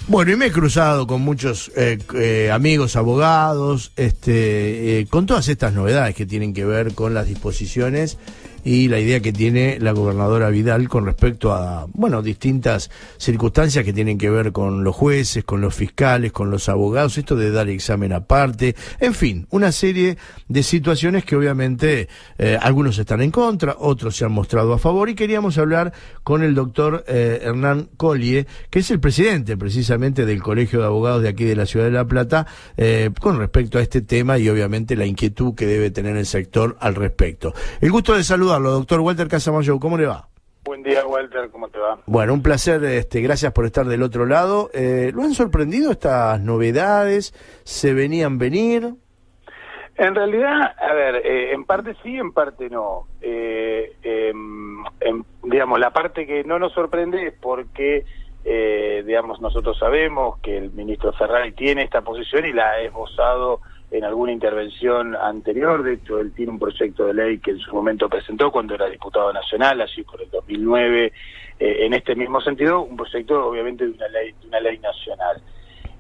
Bueno, y me he cruzado con muchos amigos abogados, con todas estas novedades que tienen que ver con las disposiciones y la idea que tiene la gobernadora Vidal con respecto a, bueno, distintas circunstancias que tienen que ver con los jueces, con los fiscales, con los abogados, esto de dar examen aparte, en fin, una serie de situaciones que obviamente algunos están en contra, otros se han mostrado a favor, y queríamos hablar con el doctor Hernán Collie, que es el presidente precisamente del Colegio de Abogados de aquí de la Ciudad de La Plata, con respecto a este tema y obviamente la inquietud que debe tener el sector al respecto. El gusto de saludarlo, doctor Walter Casamayor, ¿cómo le va? Buen día, Walter, ¿cómo te va? Bueno, un placer, gracias por estar del otro lado. ¿Lo han sorprendido estas novedades? ¿Se venían venir? En realidad, a ver, en parte sí, en parte no. Digamos, la parte que no nos sorprende es porque, digamos, nosotros sabemos que el ministro Ferrari tiene esta posición y la ha esbozado en alguna intervención anterior. De hecho, él tiene un proyecto de ley que en su momento presentó cuando era diputado nacional, allí por el 2009, en este mismo sentido, un proyecto obviamente de una ley nacional.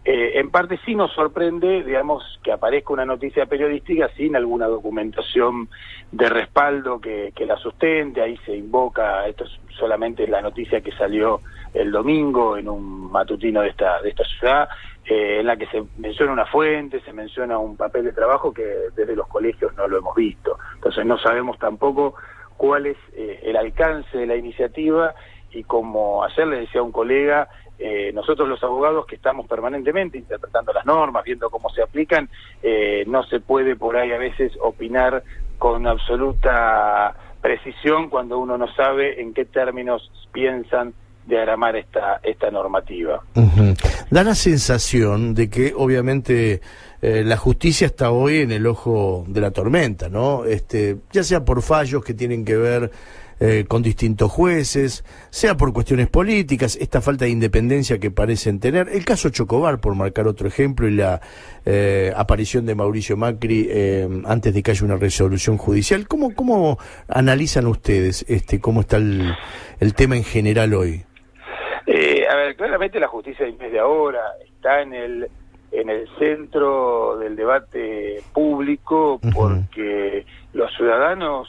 En parte sí nos sorprende, digamos, que aparezca una noticia periodística sin alguna documentación de respaldo que la sustente. Ahí se invoca, esto es solamente la noticia que salió el domingo en un matutino de esta ciudad, en la que se menciona una fuente, se menciona un papel de trabajo que desde los colegios no lo hemos visto. Entonces no sabemos tampoco cuál es el alcance de la iniciativa, y como ayer le decía a un colega, nosotros los abogados que estamos permanentemente interpretando las normas, viendo cómo se aplican, no se puede por ahí a veces opinar con absoluta precisión cuando uno no sabe en qué términos piensan diagramar esta normativa. Uh-huh. Da la sensación de que obviamente la justicia está hoy en el ojo de la tormenta, ¿no? Ya sea por fallos que tienen que ver con distintos jueces, sea por cuestiones políticas, esta falta de independencia que parecen tener, el caso Chocobar, por marcar otro ejemplo, y la aparición de Mauricio Macri antes de que haya una resolución judicial. ¿Cómo analizan ustedes cómo está el tema en general hoy? A ver, claramente la justicia desde ahora está en el centro del debate público, porque los ciudadanos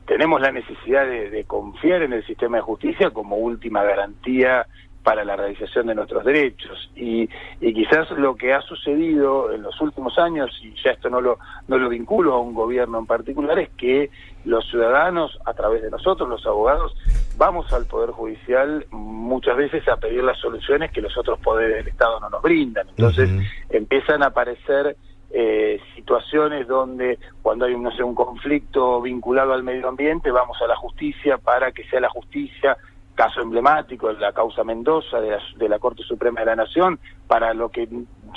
tenemos la necesidad de confiar en el sistema de justicia como última garantía para la realización de nuestros derechos, y quizás lo que ha sucedido en los últimos años, y ya esto no lo vinculo a un gobierno en particular, es que los ciudadanos, a través de nosotros, los abogados, vamos al Poder Judicial muchas veces a pedir las soluciones que los otros poderes del Estado no nos brindan. Entonces empiezan a aparecer situaciones donde cuando hay un conflicto vinculado al medio ambiente, vamos a la justicia para que sea la justicia. Caso emblemático, la causa Mendoza de la Corte Suprema de la Nación, para lo que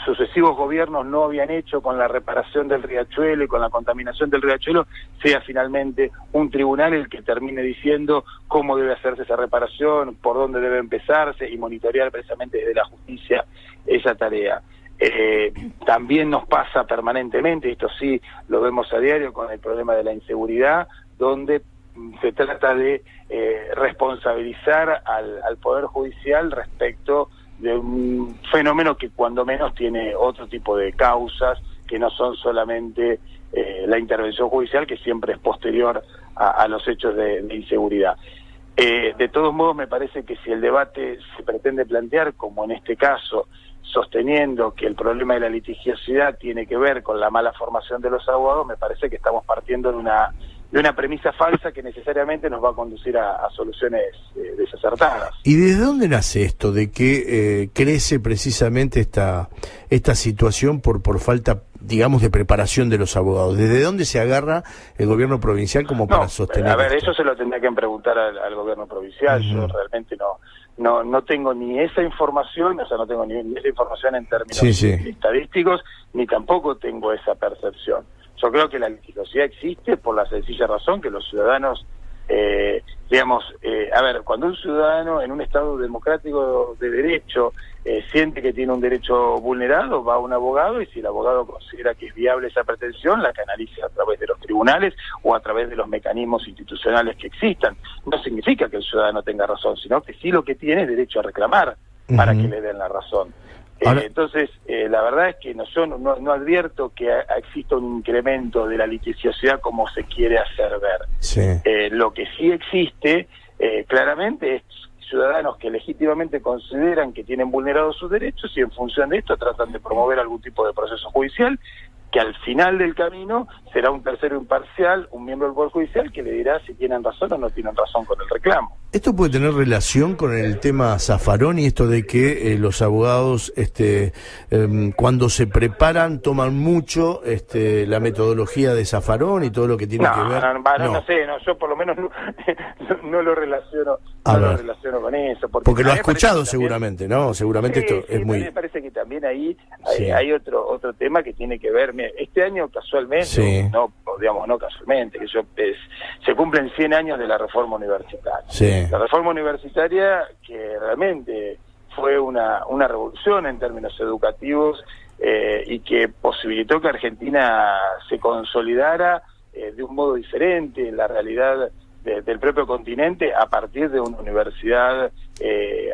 sucesivos gobiernos no habían hecho con la reparación del riachuelo y con la contaminación del riachuelo, sea finalmente un tribunal el que termine diciendo cómo debe hacerse esa reparación, por dónde debe empezarse, y monitorear precisamente desde la justicia esa tarea. También nos pasa permanentemente, esto sí lo vemos a diario con el problema de la inseguridad, donde se trata de responsabilizar al Poder Judicial respecto de un fenómeno que cuando menos tiene otro tipo de causas, que no son solamente la intervención judicial, que siempre es posterior a los hechos de inseguridad. De todos modos, me parece que si el debate se pretende plantear, como en este caso, sosteniendo que el problema de la litigiosidad tiene que ver con la mala formación de los abogados, me parece que estamos partiendo de una premisa falsa que necesariamente nos va a conducir a soluciones desacertadas. ¿Y desde dónde nace esto de que crece precisamente esta situación por falta, digamos, de preparación de los abogados? ¿Desde dónde se agarra el gobierno provincial como para sostener a ver, esto? eso se lo tendría que preguntar al gobierno provincial. Yo realmente no tengo ni esa información, o sea, no tengo ni esa información en términos estadísticos, ni tampoco tengo esa percepción. Yo creo que la litigiosidad existe por la sencilla razón que los ciudadanos, cuando un ciudadano en un Estado democrático de derecho siente que tiene un derecho vulnerado, va a un abogado, y si el abogado considera que es viable esa pretensión, la canaliza a través de los tribunales o a través de los mecanismos institucionales que existan. No significa que el ciudadano tenga razón, sino que sí lo que tiene es derecho a reclamar. para que le den la razón. Entonces, la verdad es que yo no advierto que exista un incremento de la litigiosidad como se quiere hacer ver. Sí. Lo que sí existe, claramente, es ciudadanos que legítimamente consideran que tienen vulnerados sus derechos y en función de esto tratan de promover algún tipo de proceso judicial, que al final del camino será un tercero imparcial, un miembro del Poder Judicial, que le dirá si tienen razón o no tienen razón con el reclamo. ¿Esto puede tener relación con el tema Zaffaroni, esto de que los abogados cuando se preparan toman mucho la metodología de Zaffaroni y todo lo que tiene que ver? No sé, yo por lo menos no lo relaciono, lo relaciono con eso. Porque lo ha escuchado seguramente, ¿no? Seguramente sí, esto es muy... Me parece que también ahí hay otro tema que tiene que ver. Este año casualmente, no casualmente, se cumplen 100 años de la reforma universitaria. Sí. La reforma universitaria que realmente fue una revolución en términos educativos y que posibilitó que Argentina se consolidara de un modo diferente en la realidad del propio continente a partir de una universidad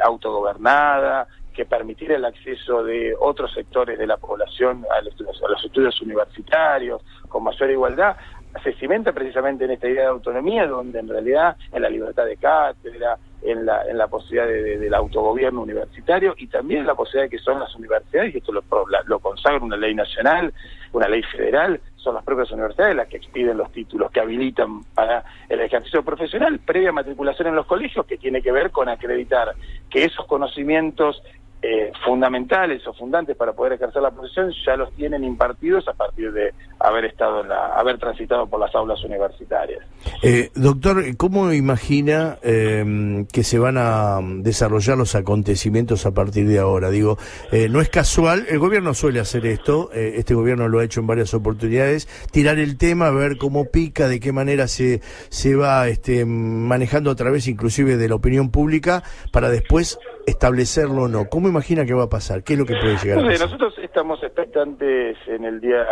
autogobernada, que permitiera el acceso de otros sectores de la población a los estudios universitarios, con mayor igualdad, se cimenta precisamente en esta idea de autonomía, donde en realidad en la libertad de cátedra, en la posibilidad del autogobierno universitario y también en la posibilidad de que son las universidades, y esto lo consagra una ley nacional, una ley federal, son las propias universidades las que expiden los títulos que habilitan para el ejercicio profesional previa matriculación en los colegios, que tiene que ver con acreditar que esos conocimientos fundamentales o fundantes para poder ejercer la profesión ya los tienen impartidos a partir de haber transitado por las aulas universitarias. Doctor, ¿cómo imagina que se van a desarrollar los acontecimientos a partir de ahora? Digo, no es casual, el gobierno suele hacer esto, este gobierno lo ha hecho en varias oportunidades, tirar el tema, ver cómo pica, de qué manera se va manejando a través inclusive de la opinión pública para después establecerlo o no. ¿Cómo imagina que va a pasar? ¿Qué es lo que puede llegar a pasar? Nosotros estamos expectantes en el día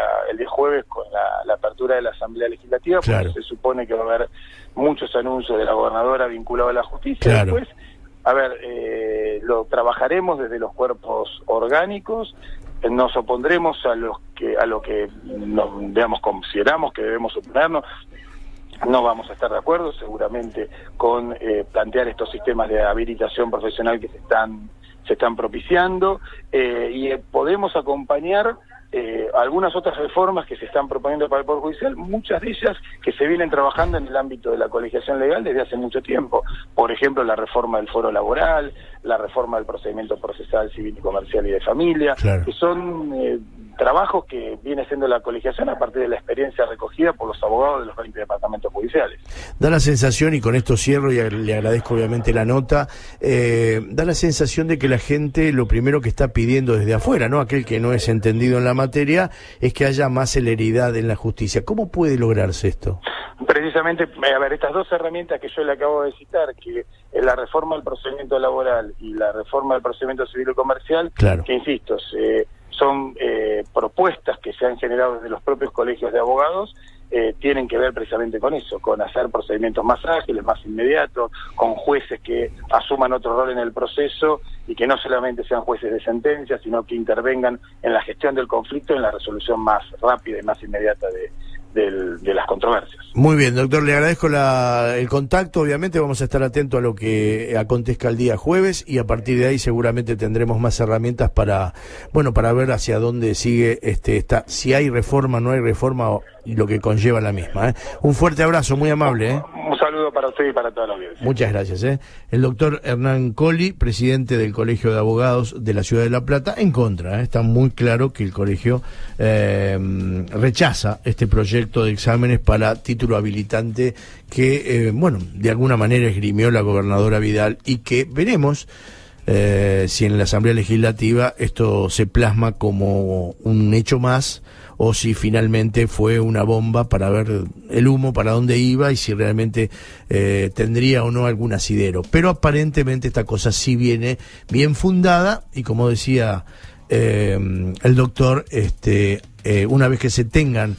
jueves con la apertura de la Asamblea Legislativa, porque se supone que va a haber muchos anuncios de la gobernadora vinculados a la justicia. Después, lo trabajaremos desde los cuerpos orgánicos, nos opondremos a lo que consideramos que debemos oponernos. No vamos a estar de acuerdo seguramente con plantear estos sistemas de habilitación profesional que se están propiciando y podemos acompañar algunas otras reformas que se están proponiendo para el Poder Judicial, muchas de ellas que se vienen trabajando en el ámbito de la colegiación legal desde hace mucho tiempo. Por ejemplo, la reforma del foro laboral, la reforma del procedimiento procesal civil y comercial y de familia, que son trabajos que viene siendo la colegiación a partir de la experiencia recogida por los abogados de los 20 departamentos judiciales. Da la sensación, y con esto cierro y le agradezco obviamente la nota, da la sensación de que la gente lo primero que está pidiendo desde afuera, ¿no? Aquel que no es entendido en la materia, es que haya más celeridad en la justicia. ¿Cómo puede lograrse esto? Precisamente, estas dos herramientas que yo le acabo de citar, que es la reforma del procedimiento laboral y la reforma del procedimiento civil y comercial, que insisto, son propuestas que se han generado desde los propios colegios de abogados, tienen que ver precisamente con eso, con hacer procedimientos más ágiles, más inmediatos, con jueces que asuman otro rol en el proceso y que no solamente sean jueces de sentencia, sino que intervengan en la gestión del conflicto y en la resolución más rápida y más inmediata de las controversias. Muy bien, doctor, le agradezco el contacto. Obviamente vamos a estar atentos a lo que acontezca el día jueves y a partir de ahí seguramente tendremos más herramientas para ver hacia dónde sigue si hay reforma, no hay reforma y lo que conlleva la misma. Un fuerte abrazo, muy amable. Un saludo para usted y para toda la audiencia. Muchas gracias. El doctor Hernán Colli, presidente del Colegio de Abogados de la Ciudad de La Plata, en contra. Está muy claro que el colegio rechaza este proyecto de exámenes para título habilitante que, de alguna manera esgrimió la gobernadora Vidal y que veremos si en la Asamblea Legislativa esto se plasma como un hecho más o si finalmente fue una bomba para ver el humo para dónde iba y si realmente tendría o no algún asidero. Pero aparentemente esta cosa sí viene bien fundada y como decía el doctor, una vez que se tengan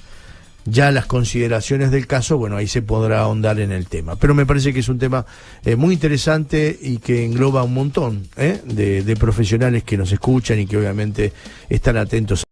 ya las consideraciones del caso, bueno, ahí se podrá ahondar en el tema. Pero me parece que es un tema muy interesante y que engloba un montón de profesionales que nos escuchan y que obviamente están atentos.